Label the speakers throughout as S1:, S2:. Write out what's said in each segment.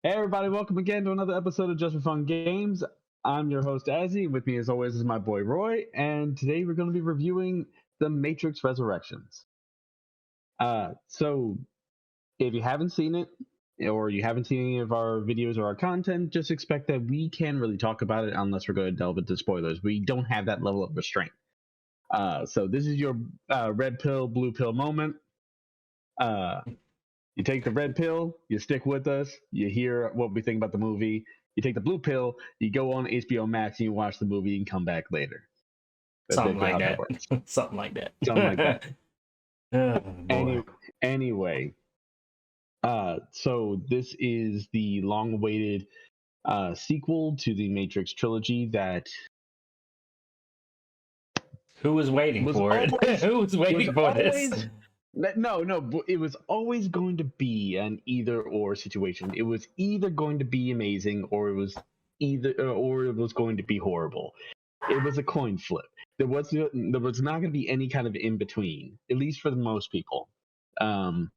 S1: Hey everybody, welcome again to another episode of Just for Fun Games. I'm your host Azzy. With me as always is my boy Roy, and today we're going to be reviewing The Matrix Resurrections. So if you haven't seen it, or you haven't seen any of our videos or our content, just expect that we can't really talk about it unless we're going to delve into spoilers. We don't have that level of restraint. So this is your red pill, blue pill moment. You take the red pill, you stick with us, you hear what we think about the movie. You take the blue pill, you go on HBO Max and you watch the movie and come back later. That's
S2: Something
S1: basically
S2: like
S1: how that
S2: that.
S1: works.
S2: Something like that.
S1: Something like that.
S2: Oh, boy.
S1: Anyway, so this is the long-awaited sequel to the Matrix trilogy that
S2: Who was waiting
S1: was
S2: for it?
S1: always
S2: Who was waiting for this?
S1: No, it was always going to be an either-or situation. It was either going to be amazing, or it was going to be horrible. It was a coin flip. There was not going to be any kind of in between, at least for the most people. And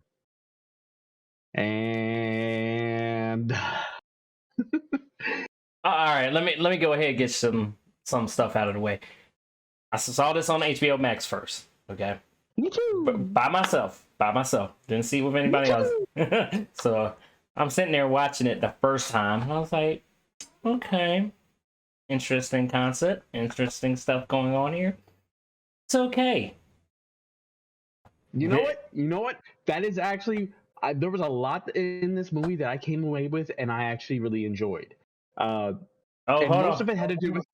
S2: All right, let me go ahead and get some stuff out of the way. I saw this on HBO Max first. Okay,
S1: me too.
S2: by myself. Didn't see it with anybody else. So I'm sitting there watching it the first time, and I was like, okay, interesting concept, interesting stuff going on here. It's okay.
S1: You know what? That is actually there was a lot in this movie that I came away with, and I actually really enjoyed. And most of it had to do with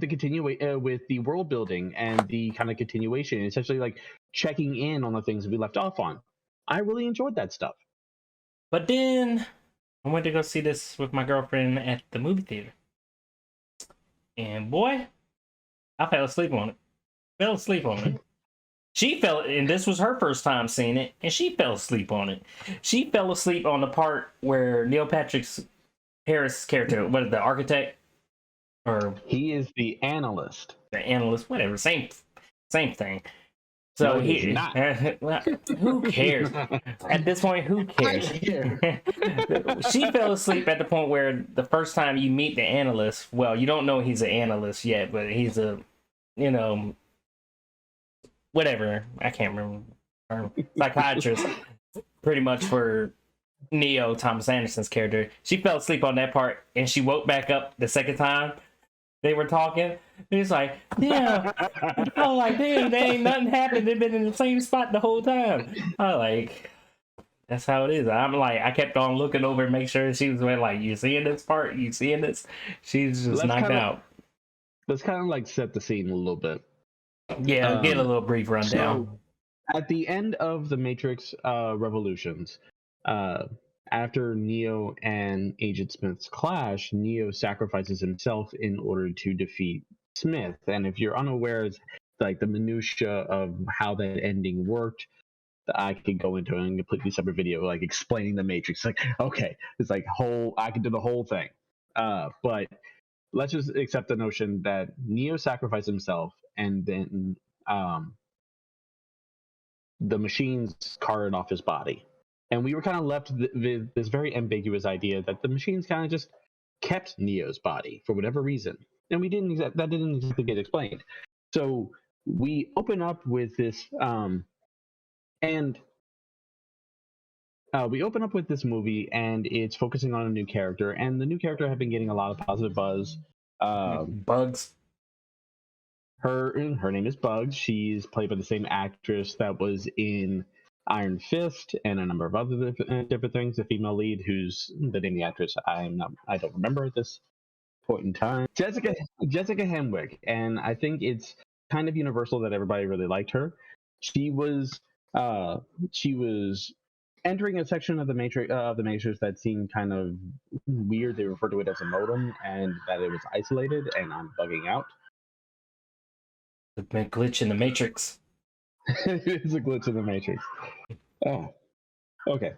S1: the with the world building and the kind of continuation, essentially like checking in on the things that we left off on. I really enjoyed that stuff.
S2: But then I went to go see this with my girlfriend at the movie theater. And boy, I fell asleep on it. She fell, and this was her first time seeing it, and she fell asleep on it. She fell asleep on the part where Neil Patrick Harris' character, what is the architect? Or
S1: he is the analyst.
S2: The analyst, whatever, same thing. So
S1: no, he not.
S2: Who cares? At this point, who cares? She fell asleep at the point where the first time you meet the analyst, well, you don't know he's an analyst yet, but he's a, whatever. I can't remember. Psychiatrist, pretty much for Neo, Thomas Anderson's character. She fell asleep on that part, and she woke back up the second time they were talking. It's like, yeah. I was like, damn, there ain't nothing happened. They've been in the same spot the whole time. I was like, that's how it is. I'm like, I kept on looking over and make sure she was like, you seeing this part? You seeing this? She's just knocked out.
S1: Let's kind of like set the scene a little bit.
S2: Yeah, get a little brief rundown.
S1: So, at the end of the Matrix Revolutions, after Neo and Agent Smith's clash, Neo sacrifices himself in order to defeat Smith. And if you're unaware, like the minutia of how that ending worked, I could go into a completely separate video, like explaining the Matrix. Like, okay, it's like I could do the whole thing. But let's just accept the notion that Neo sacrificed himself, and then the machines carted off his body. And we were kind of left with this very ambiguous idea that the machines kind of just kept Neo's body for whatever reason. And that didn't exactly get explained. So we open up with this, we open up with this movie, and it's focusing on a new character, and the new character had been getting a lot of positive buzz.
S2: Bugs.
S1: Her name is Bugs. She's played by the same actress that was in Iron Fist and a number of other different things. The female lead, who's the name of the actress, I don't remember at this point in time. Jessica Henwick, and I think it's kind of universal that everybody really liked her. She was entering a section of the Matrix that seemed kind of weird. They referred to it as a modem, and that it was isolated. And I'm bugging out.
S2: The glitch in the Matrix.
S1: It's a glitch in the Matrix. Oh, okay.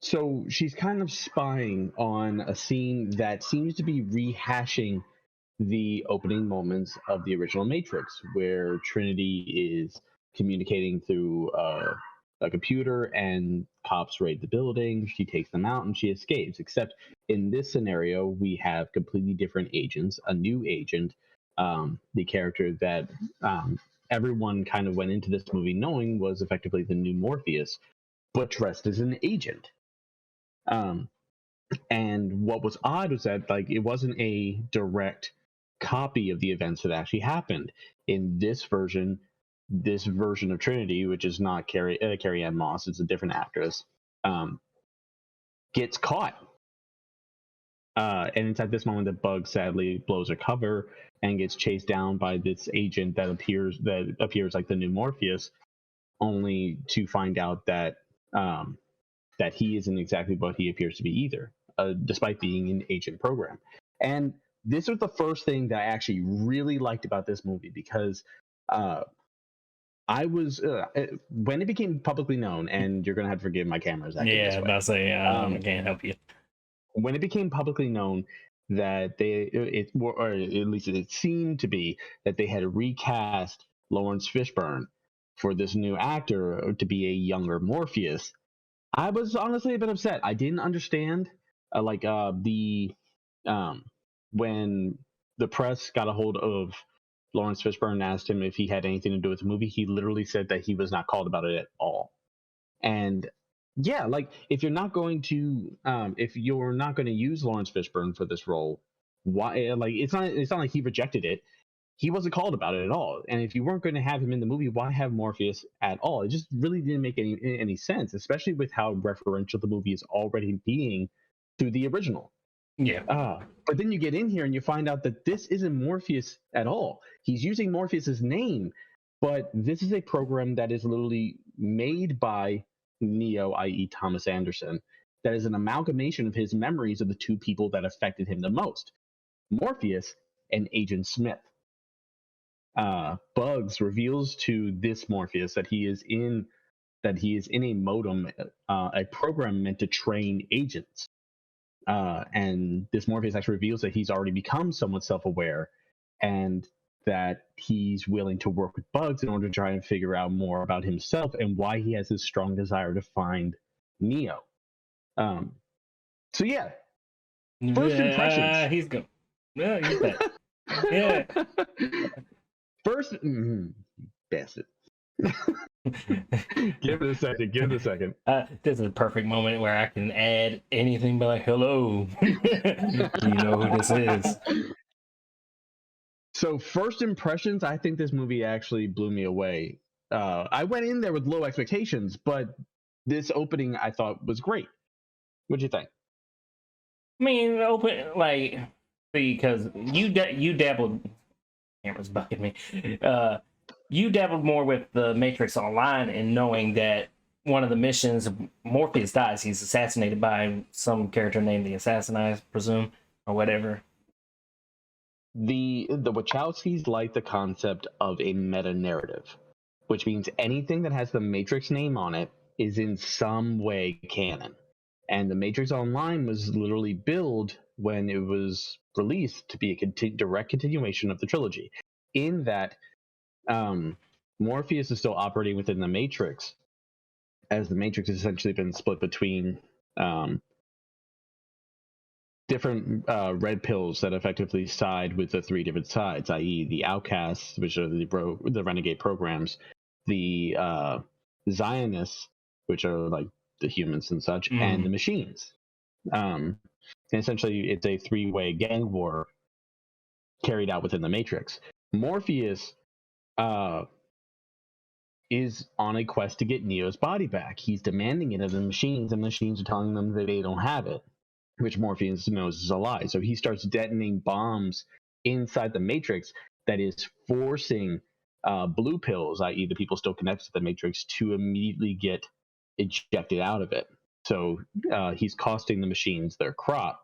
S1: So she's kind of spying on a scene that seems to be rehashing the opening moments of the original Matrix, where Trinity is communicating through a computer, and cops raid the building. She takes them out and she escapes. Except in this scenario, we have completely different agents, a new agent, the character that everyone kind of went into this movie knowing was effectively the new Morpheus, but dressed as an agent. And what was odd was that like it wasn't a direct copy of the events that actually happened in this version. This version of Trinity, which is not Carrie Ann Moss, it's a different actress, gets caught. And it's at this moment that Bugs sadly blows her cover and gets chased down by this agent that appears like the new Morpheus, only to find out that that he isn't exactly what he appears to be either, despite being an agent program. And this was the first thing that I actually really liked about this movie, because I was when it became publicly known, and you're gonna have to forgive my cameras.
S2: Yeah, about to say I can't help you.
S1: When it became publicly known that or at least it seemed to be that they had recast Lawrence Fishburne for this new actor to be a younger Morpheus, I was honestly a bit upset. I didn't understand when the press got a hold of Lawrence Fishburne and asked him if he had anything to do with the movie, he literally said that he was not called about it at all. And yeah, like if you're not going to use Lawrence Fishburne for this role, why? Like it's not like he rejected it. He wasn't called about it at all. And if you weren't going to have him in the movie, why have Morpheus at all? It just really didn't make any sense, especially with how referential the movie is already being to the original.
S2: Yeah.
S1: But then you get in here and you find out that this isn't Morpheus at all. He's using Morpheus's name, but this is a program that is literally made by Neo, i.e. Thomas Anderson, that is an amalgamation of his memories of the two people that affected him the most, Morpheus and Agent Smith. Bugs reveals to this Morpheus that he is in a modem, a program meant to train agents. And this Morpheus actually reveals that he's already become somewhat self-aware, and that he's willing to work with Bugs in order to try and figure out more about himself and why he has this strong desire to find Neo. So yeah, first impressions.
S2: He's good. Yeah, he's that. Yeah.
S1: First, bastard. Give it a second.
S2: This is a perfect moment where I can add anything but like, hello. You know who this is.
S1: So first impressions, I think this movie actually blew me away. I went in there with low expectations, but this opening I thought was great. What'd you think?
S2: I mean, because you dabbled. Camera's bucking me. You dabbled more with the Matrix Online and knowing that one of the missions, Morpheus dies. He's assassinated by some character named the Assassin, I presume, or whatever.
S1: The Wachowskis like the concept of a meta narrative, which means anything that has the Matrix name on it is in some way canon. And the Matrix Online was literally billed when it was released to be a direct continuation of the trilogy, in that Morpheus is still operating within the Matrix, as the Matrix has essentially been split between different red pills that effectively side with the three different sides, i.e. the outcasts, which are the renegade programs, the Zionists, which are like the humans and such, and the machines. And essentially, it's a three-way gang war carried out within the Matrix. Morpheus is on a quest to get Neo's body back. He's demanding it of the machines, and the machines are telling them that they don't have it, which Morpheus knows is a lie. So he starts detonating bombs inside the Matrix that is forcing blue pills, i.e. the people still connected to the Matrix, to immediately get ejected out of it. So he's costing the machines their crop.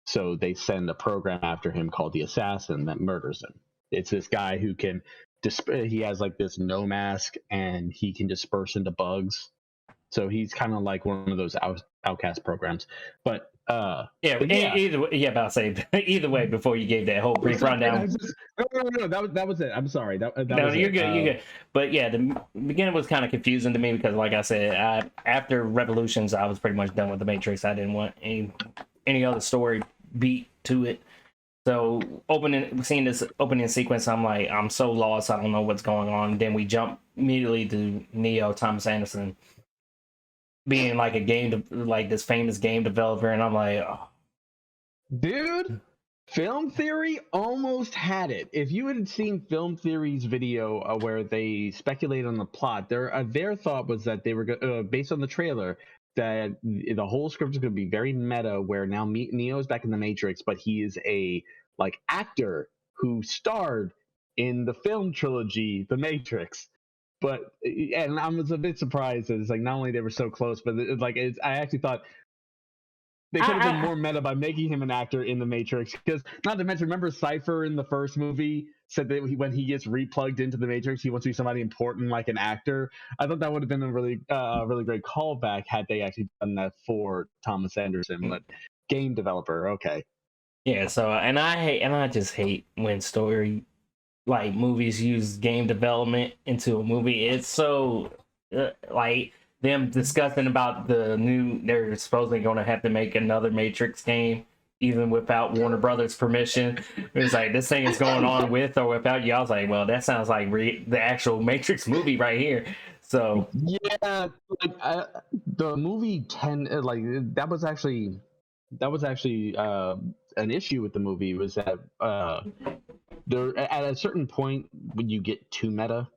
S1: So they send a program after him called the Assassin that murders him. It's this guy who can, he has like this no mask and he can disperse into bugs. So he's kind of like one of those outcast programs. But
S2: Yeah,
S1: but yeah.
S2: either way, yeah, about to say either way before you gave that whole brief
S1: Sorry,
S2: rundown.
S1: no. That was it. I'm sorry. That
S2: No,
S1: was
S2: you're
S1: it.
S2: good. You're good. But yeah, the beginning was kind of confusing to me because, like I said, after Revolutions, I was pretty much done with the Matrix. I didn't want any other story beat to it. So seeing this opening sequence, I'm like, I'm so lost. I don't know what's going on. Then we jump immediately to Neo Thomas Anderson being like like this famous game developer, and I'm like, oh.
S1: Dude, Film Theory almost had it. If you had seen Film Theory's video where they speculate on the plot, their thought was that they were based on the trailer that the whole script is going to be very meta, where now Neo is back in the Matrix, but he is a like actor who starred in the film trilogy, The Matrix. But and I was a bit surprised that it's like not only they were so close, but I actually thought they could have been more meta by making him an actor in the Matrix. Because not to mention, remember Cypher in the first movie said that when he gets replugged into the Matrix, he wants to be somebody important like an actor. I thought that would have been a really great callback had they actually done that for Thomas Anderson. But game developer, okay.
S2: Yeah. So I just hate when movies use game development into a movie. It's so like them discussing about they're supposedly going to have to make another Matrix game even without Warner Brothers permission. It's like this thing is going on with or without you. I was like, well, that sounds like the actual Matrix movie right here. So
S1: yeah, the movie 10 that was actually an issue with the movie was that there at a certain point when you get too meta,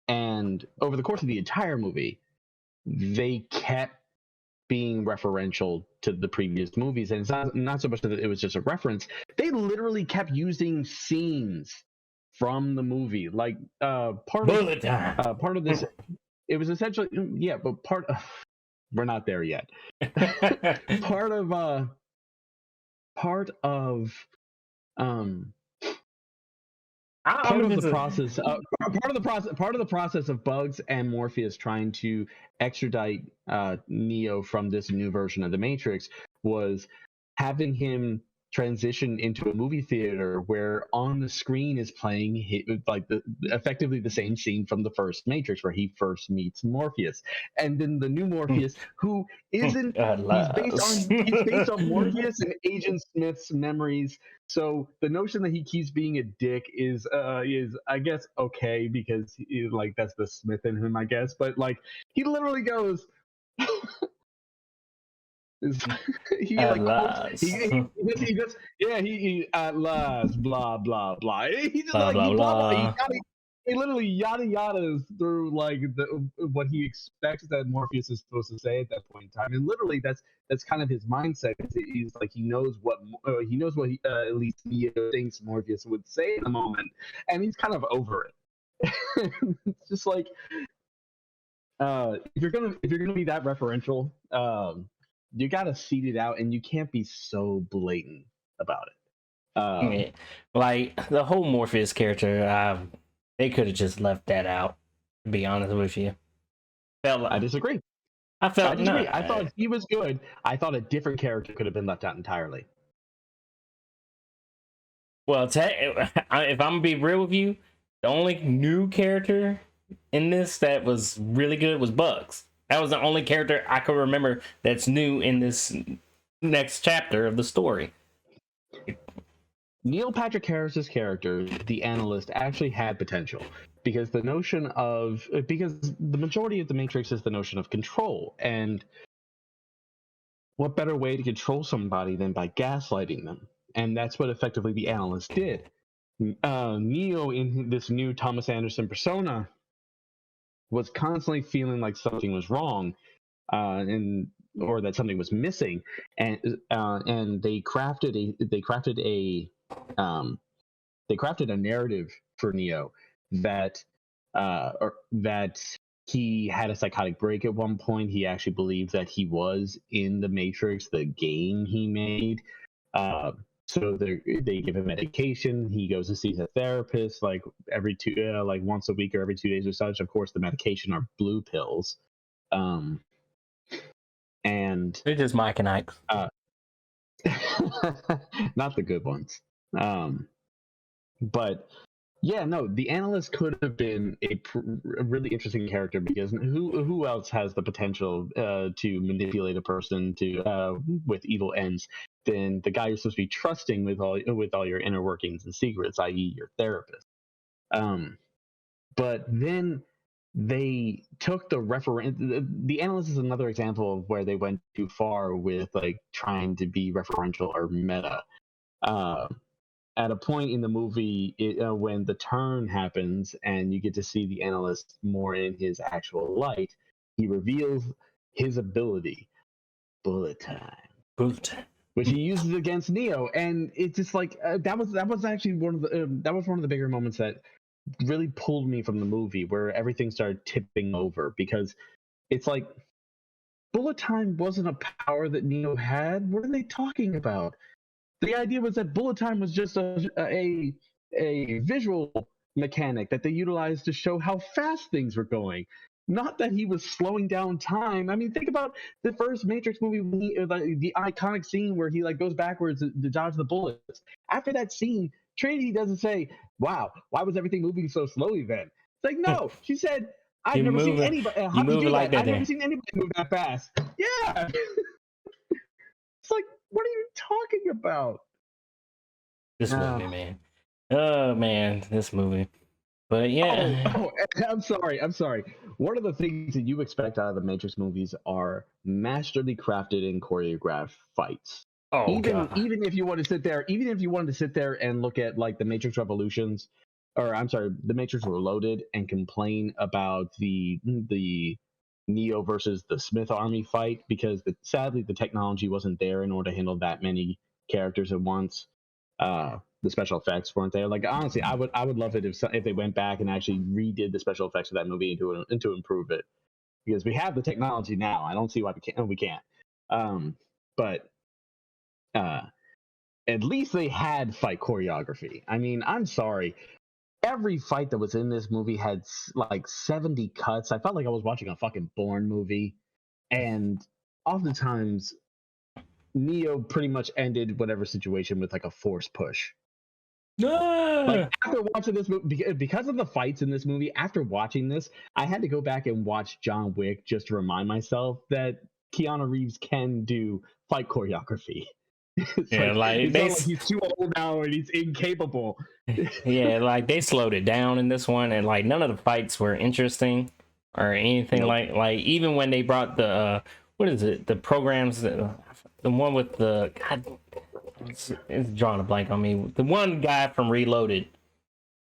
S1: and over the course of the entire movie they kept being referential to the previous movies, and it's not so much that it was just a reference. They literally kept using scenes from the movie, like part of this. It was essentially but we're not there yet. part of part of um part of the process part of the process of Bugs and Morpheus trying to extradite Neo from this new version of the Matrix was having him transition into a movie theater where on the screen is playing effectively the same scene from the first Matrix where he first meets Morpheus, and then the new Morpheus who isn't he's based on Morpheus and Agent Smith's memories. So the notion that he keeps being a dick is I guess okay because like that's the Smith in him, I guess, but like he literally goes he quotes, he goes he at last blah blah blah, he just
S2: blah,
S1: like
S2: blah,
S1: he blah blah
S2: blah.
S1: he literally yada yadas through like what he expects that Morpheus is supposed to say at that point in time, and literally that's kind of his mindset. He's like he knows what at least Neo thinks Morpheus would say in the moment, and he's kind of over it. It's just like if you're gonna be that referential, you gotta seed it out, and you can't be so blatant about it.
S2: Yeah. Like the whole Morpheus character, they could have just left that out. To be honest with you,
S1: I disagree.
S2: I
S1: disagree. I thought he was good. I thought a different character could have been left out entirely.
S2: Well, if I'm gonna be real with you, the only new character in this that was really good was Bugs. That was the only character I could remember that's new in this next chapter of the story.
S1: Neil Patrick Harris's character, the analyst, actually had potential because the majority of the Matrix is the notion of control, and what better way to control somebody than by gaslighting them? And that's what effectively the analyst did. Neo, in this new Thomas Anderson persona, was constantly feeling like something was wrong, or that something was missing, and they crafted a narrative for Neo that he had a psychotic break at one point. He actually believed that he was in the Matrix, the game he made. So they give him medication. He goes to see a therapist like like once a week or every 2 days or such. Of course, the medication are blue pills. And
S2: They're just Mike and Ike.
S1: Not the good ones. But yeah, no, the analyst could have been a really interesting character because who else has the potential to manipulate a person to with evil ends than the guy you're supposed to be trusting with all your inner workings and secrets, i.e., your therapist. But then they took the analyst is another example of where they went too far with like trying to be referential or meta. Uh, at a point in the movie, when the turn happens and you get to see the analyst more in his actual light, he reveals his ability, bullet time, which he uses against Neo, and it's just like that was actually one of the bigger moments that really pulled me from the movie, where everything started tipping over because it's like bullet time wasn't a power that Neo had. What are they talking about? The idea was that bullet time was just a visual mechanic that they utilized to show how fast things were going. Not that he was slowing down time. I mean, think about the first Matrix movie, the iconic scene where he like goes backwards to dodge the bullets. After that scene, Trinity doesn't say, "Wow, why was everything moving so slowly then?" It's like, no, she said, "I've
S2: You
S1: never seen
S2: moving,
S1: anybody.
S2: you
S1: How'd you
S2: moving
S1: do
S2: like
S1: that?
S2: that
S1: I've never
S2: then.
S1: seen anybody move that fast." Yeah, it's like, what are you talking about?
S2: This movie, man. Oh man, this movie. But yeah.
S1: I'm sorry. One of the things that you expect out of the Matrix movies are masterly crafted and choreographed fights.
S2: Oh god.
S1: Even if you want to sit there, even if you wanted to sit there and look at like the Matrix Revolutions, or I'm sorry, the Matrix Reloaded, and complain about the Neo versus the Smith Army fight because sadly the technology wasn't there in order to handle that many characters at once. The special effects weren't there. Like honestly, I would love it if they went back and actually redid the special effects of that movie to improve it, because we have the technology now. I don't see why we can't. But uh, at least they had fight choreography. I mean, I'm sorry. Every fight that was in this movie had like 70 cuts. I felt like I was watching a fucking Bourne movie, and oftentimes Neo pretty much ended whatever situation with like a force push. Like after watching this movie, because of the fights in this movie, after watching this, I had to go back and watch John Wick just to remind myself that Keanu Reeves can do fight choreography.
S2: Yeah, like
S1: It's
S2: they
S1: not like he's too old now and he's incapable.
S2: yeah, like they slowed it down in this one, and like none of the fights were interesting or anything.
S1: Nope.
S2: Like even when they brought the what is it, the programs, the one with the god, it's drawing a blank on me, the one guy from Reloaded,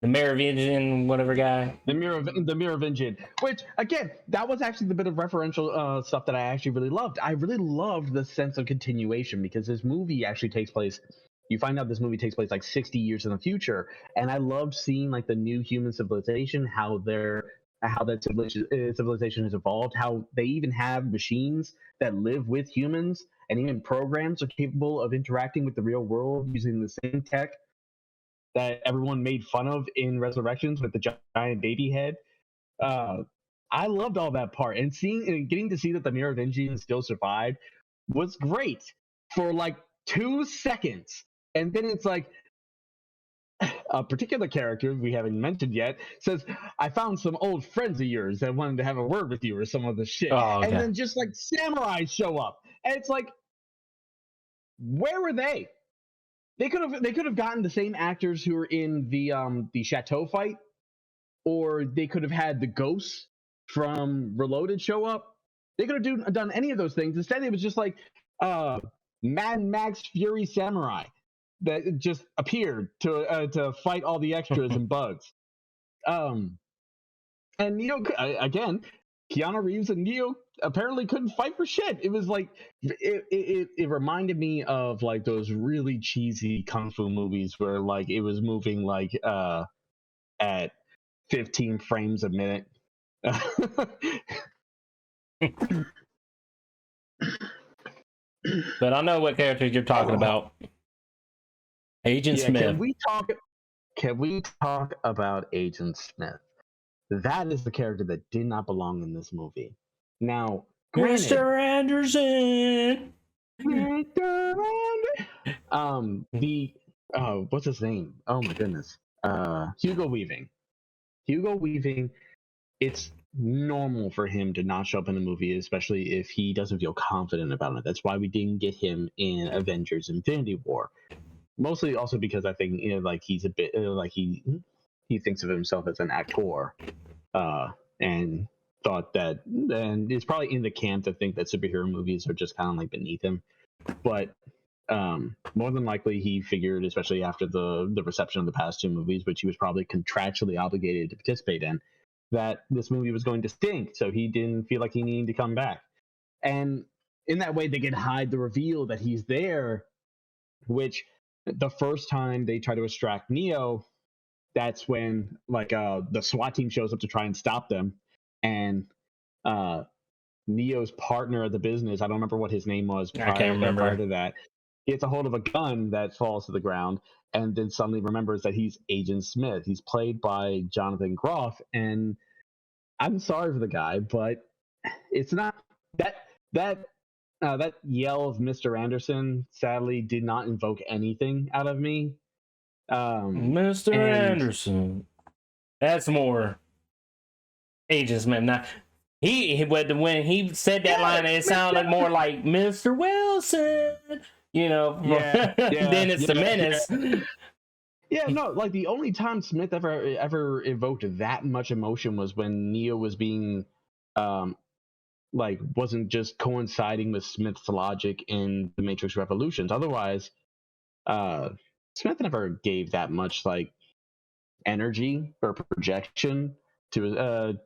S2: the Merovingian whatever guy.
S1: The Merovingian, which again, that was actually the bit of referential stuff that I actually really loved. I really loved the sense of continuation because this movie actually takes place. You find out this movie takes place like 60 years in the future, and I loved seeing like the new human civilization, how that civilization has evolved, how they even have machines that live with humans, and even programs are capable of interacting with the real world using the same tech that everyone made fun of in Resurrections with the giant baby head. Uh, I loved all that part, and seeing and getting to see that the Merovingian still survived was great for like 2 seconds, and then it's like a particular character we haven't mentioned yet says, "I found some old friends of yours that wanted to have a word with you," or some of the shit,
S2: Oh
S1: and
S2: okay.
S1: then just like samurais show up, and it's like, where were they? They could have gotten the same actors who were in the chateau fight, or they could have had the ghosts from Reloaded show up. They could have done any of those things. Instead, it was just like Mad Max Fury Samurai that just appeared to fight all the extras and bugs. Um, and Neo again, Keanu Reeves and Neo apparently couldn't fight for shit. It was like it reminded me of like those really cheesy kung fu movies where like it was moving like at 15 frames a minute.
S2: But I know what characters you're talking about. Agent
S1: Yeah,
S2: Smith.
S1: can we talk about Agent Smith? That is the character that did not belong in this movie. Now, granted,
S2: Mr. Anderson.
S1: The what's his name? Oh my goodness. Hugo Weaving. Hugo Weaving. It's normal for him to not show up in a movie, especially if he doesn't feel confident about it. That's why we didn't get him in Avengers: Infinity War. Mostly also because I think like he's a bit like he thinks of himself as an actor, and thought that, and it's probably in the camp to think that superhero movies are just kind of like beneath him. But more than likely he figured, especially after the reception of the past two movies, which he was probably contractually obligated to participate in, that this movie was going to stink, so he didn't feel like he needed to come back. And in that way they can hide the reveal that he's there, which the first time they try to extract Neo, that's when like the SWAT team shows up to try and stop them, and uh Neo's partner at the business, I don't remember what his name was
S2: I can't remember.
S1: prior to that, gets a hold of a gun that falls to the ground, and then suddenly remembers that he's Agent Smith. He's played by Jonathan Groff, and I'm sorry for the guy, but it's not that that yell of Mr. Anderson sadly did not invoke anything out of me.
S2: Mr.
S1: And
S2: Anderson. That's more Agent Smith. Now, when he said that line, it sounded more like Mr. Wilson.
S1: Yeah,
S2: Then it's the Menace.
S1: Yeah, no, like the only time Smith ever evoked that much emotion was when Neo was being, like wasn't just coinciding with Smith's logic in the Matrix Revolutions. Otherwise, Smith never gave that much like energy or projection to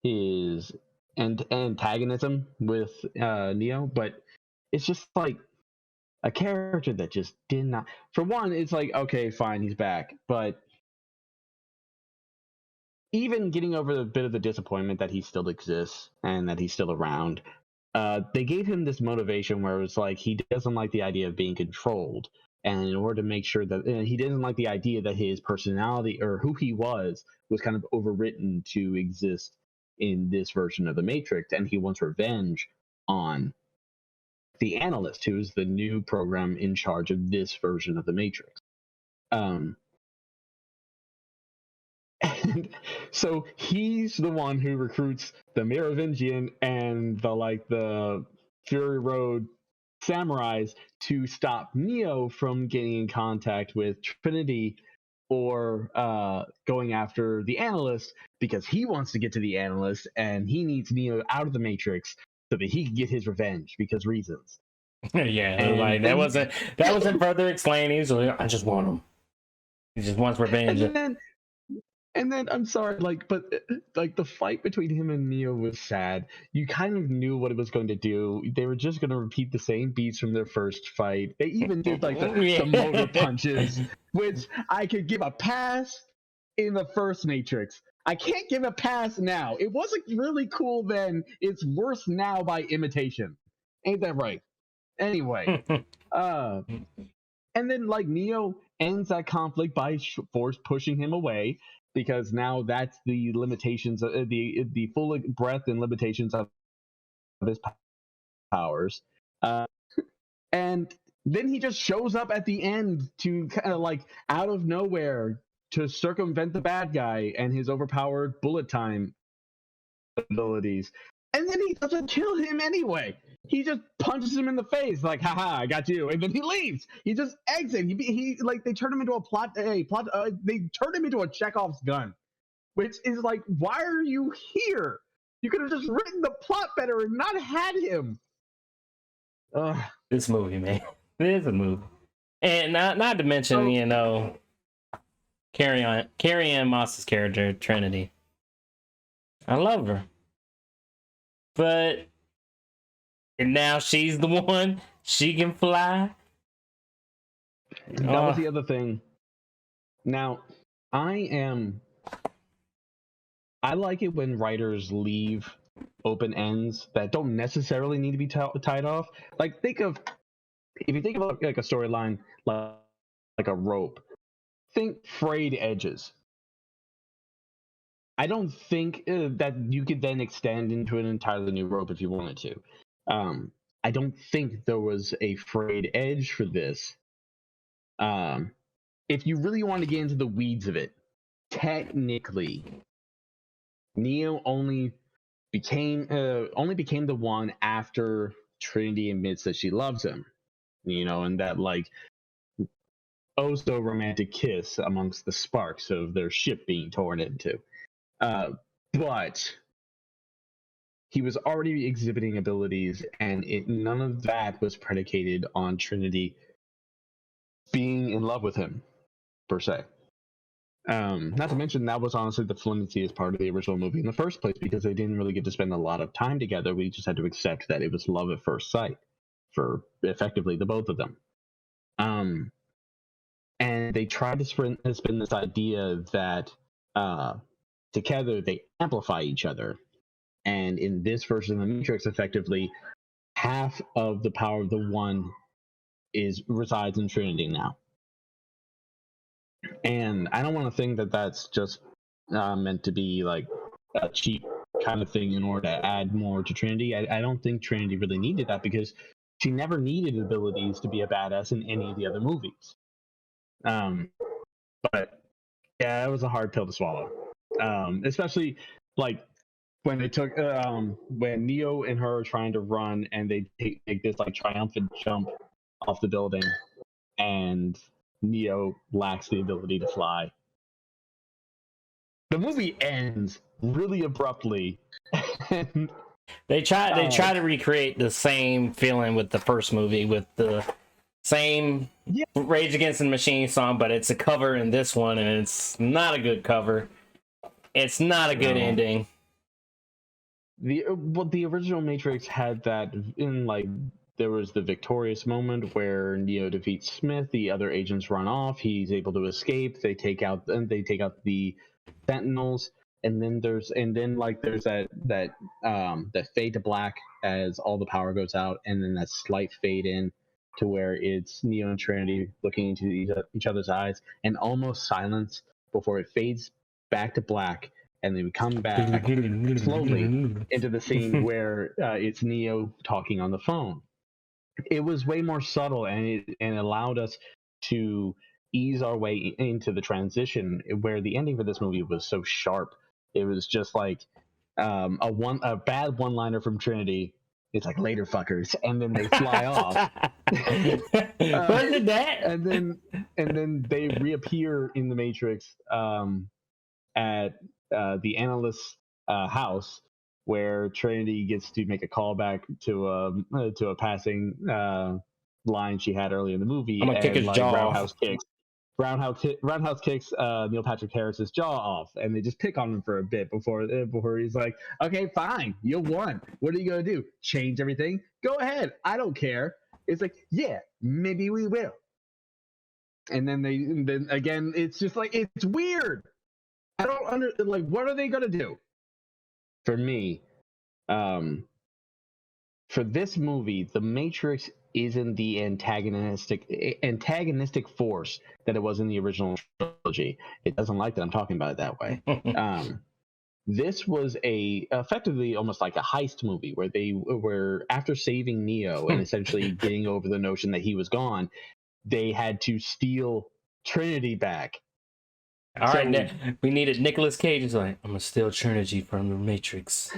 S1: his antagonism with Neo, but it's just like a character that just did not. For one, it's like, okay, fine, he's back, but even getting over a bit of the disappointment that he still exists and that he's still around, they gave him this motivation where it was like he doesn't like the idea of being controlled, and in order to make sure that he didn't like the idea that his personality or who he was kind of overwritten to exist in this version of the Matrix, and he wants revenge on the Analyst, who is the new program in charge of this version of the Matrix. And so he's the one who recruits the Merovingian and the Fury Road samurais to stop Neo from getting in contact with Trinity or going after the Analyst, because he wants to get to the Analyst and he needs Neo out of the Matrix so that he can get his revenge because reasons.
S2: Yeah,
S1: And
S2: like that wasn't further explained. He was like, I just want him. He just wants revenge.
S1: And then I'm sorry, but the fight between him and Neo was sad. You kind of knew what it was going to do. They were just going to repeat the same beats from their first fight. They even did the motor punches, which I could give a pass in the first Matrix. I can't give a pass now. It wasn't really cool then. It's worse now by imitation. Ain't that right? Anyway, and then Neo ends that conflict by force pushing him away, because now that's the limitations of the full breadth and limitations of his powers. And then he just shows up at the end to kind of out of nowhere to circumvent the bad guy and his overpowered bullet time abilities. And then he doesn't kill him anyway. He just punches him in the face, like, haha, I got you. And then he leaves. He just exits. He they turn him into they turn him into a Chekhov's gun, which is like, why are you here? You could have just written the plot better and not had him.
S2: This movie, man. It is a movie. And not to mention, Carrie-Anne Moss's character, Trinity. I love her. But now she's the one. She can fly.
S1: That was the other thing. Now, I like it when writers leave open ends that don't necessarily need to be tied off. If you think of like a storyline like a rope, think frayed edges. I don't think that you could then extend into an entirely new rope if you wanted to. I don't think there was a frayed edge for this. If you really want to get into the weeds of it, technically, Neo became the one after Trinity admits that she loves him, and that like oh so romantic kiss amongst the sparks of their ship being torn into. But he was already exhibiting abilities, and none of that was predicated on Trinity being in love with him, per se. Not to mention, that was honestly the flimsiest part of the original movie in the first place, because they didn't really get to spend a lot of time together. We just had to accept that it was love at first sight for effectively the both of them. And they tried to spin this idea that together they amplify each other. And in this version of the Matrix, effectively, half of the power of the one resides in Trinity now. And I don't want to think that that's just meant to be like a cheap kind of thing in order to add more to Trinity. I don't think Trinity really needed that, because she never needed abilities to be a badass in any of the other movies. But yeah, it was a hard pill to swallow. Especially like when they took when Neo and her are trying to run, and they take this like triumphant jump off the building, and Neo lacks the ability to fly. The movie ends really abruptly.
S2: They try to recreate the same feeling with the first movie, with the same Rage Against the Machine song, but it's a cover in this one, and it's not a good cover. It's not a good ending.
S1: The original Matrix had that in like there was the victorious moment where Neo defeats Smith, the other agents run off, he's able to escape, they take out the Sentinels, and then there's that fade to black as all the power goes out, and then that slight fade in to where it's Neo and Trinity looking into each other's eyes, and almost silence before it fades back to black, and then we come back slowly into the scene where it's Neo talking on the phone. It was way more subtle, and it allowed us to ease our way into the transition, where the ending for this movie was so sharp. It was just like a bad one-liner from Trinity. It's like, later fuckers, and then they fly off.
S2: Wasn't that?
S1: And then they reappear in the Matrix at the analyst's house, where Trinity gets to make a callback to a passing line she had earlier in the movie.
S2: I'm gonna kick his jaw
S1: off. Roundhouse kicks Neil Patrick Harris's jaw off, and they just pick on him for a bit before he's like, "Okay, fine, you won. What are you gonna do? Change everything? Go ahead. I don't care." It's like, yeah, maybe we will. And then again, it's just like, it's weird. I don't what are they gonna do? For me, for this movie, the Matrix isn't the antagonistic force that it was in the original trilogy. It doesn't like that I'm talking about it that way. This was effectively almost like a heist movie, where they were, after saving Neo and essentially getting over the notion that he was gone, they had to steal Trinity back.
S2: All right, we needed Nicolas Cage. He's like, I'm gonna steal Trinity from the Matrix.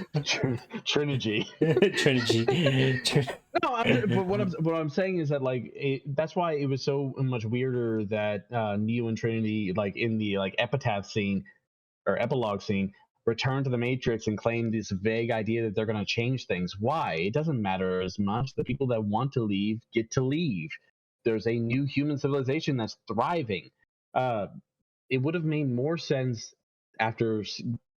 S1: Trinity.
S2: Trinity.
S1: No, but what I'm saying is that that's why it was so much weirder that Neo and Trinity, like in the epitaph scene or epilogue scene, return to the Matrix and claim this vague idea that they're going to change things. Why? It doesn't matter as much. The people that want to leave get to leave. There's a new human civilization that's thriving. It would have made more sense, after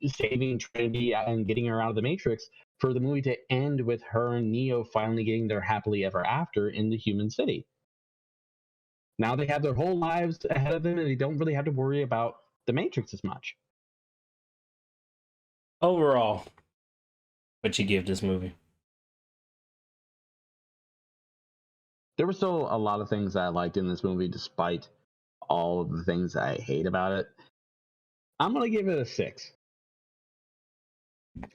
S1: saving Trinity and getting her out of the Matrix, for the movie to end with her and Neo finally getting their happily ever after in the human city. Now they have their whole lives ahead of them, and they don't really have to worry about the Matrix as much.
S2: Overall, what you give this movie?
S1: There were still a lot of things that I liked in this movie, despite all of the things I hate about it. I'm gonna give it a 6.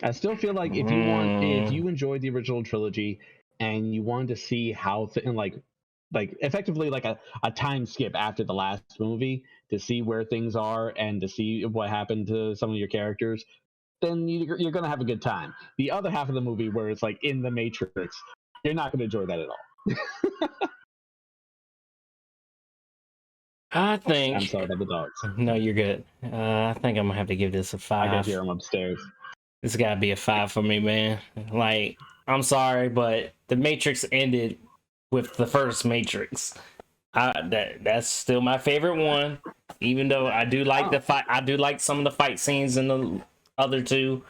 S1: I still feel like if you enjoyed the original trilogy, and you wanted to see how like effectively like a time skip after the last movie to see where things are and to see what happened to some of your characters, then you're going to have a good time. The other half of the movie, where it's like in the Matrix, you're not going to enjoy that at all.
S2: I
S1: I'm
S2: think.
S1: sorry about the dogs.
S2: No, you're good. I think I'm gonna have to give this a
S1: I can
S2: 5.
S1: hear them upstairs.
S2: This gotta be a 5 for me, man. Like, I'm sorry, but the Matrix ended with the first Matrix. That's still my favorite one. Even though I do like the fight, I do like some of the fight scenes in the other two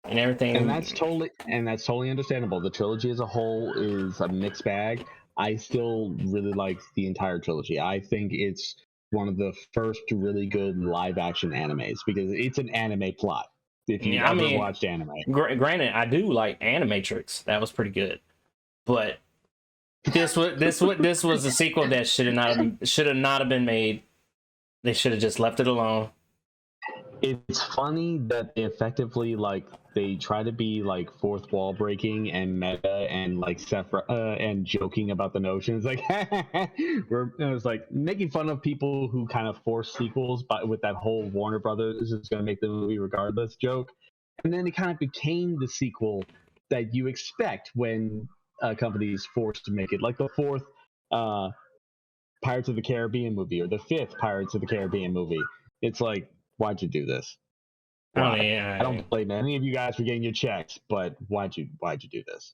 S2: and everything.
S1: And that's totally understandable. The trilogy as a whole is a mixed bag. I still really like the entire trilogy. I think it's one of the first really good live action animes because it's an anime plot. If you've
S2: Yeah, I
S1: ever
S2: mean,
S1: watched anime,
S2: granted, I do like Animatrix. That was pretty good, but this was a sequel that should have not have been made. They should have just left it alone.
S1: it's funny that they effectively like they try to be like fourth wall breaking and meta and like and joking about the notions like it was like making fun of people who kind of force sequels, but with that whole Warner Brothers is going to make the movie regardless joke, and then it kind of became the sequel that you expect when a company is forced to make it, like the fourth uh, Pirates of the Caribbean movie or the fifth Pirates of the Caribbean movie. It's like, why'd you do this?
S2: I
S1: Why?
S2: mean,
S1: I don't blame any of you guys for getting your checks, but why'd you do this?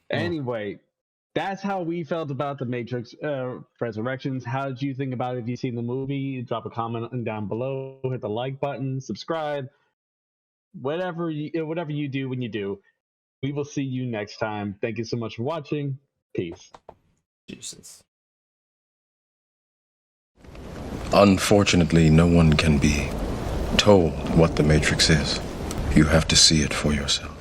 S1: Anyway, that's how we felt about the Matrix Resurrections. How did you think about it? If you've seen the movie, drop a comment down below, hit the like button, subscribe, whatever you do when you do. We will see you next time. Thank you so much for watching. Peace.
S2: Jesus.
S3: Unfortunately, no one can be told what the Matrix is. You have to see it for yourself.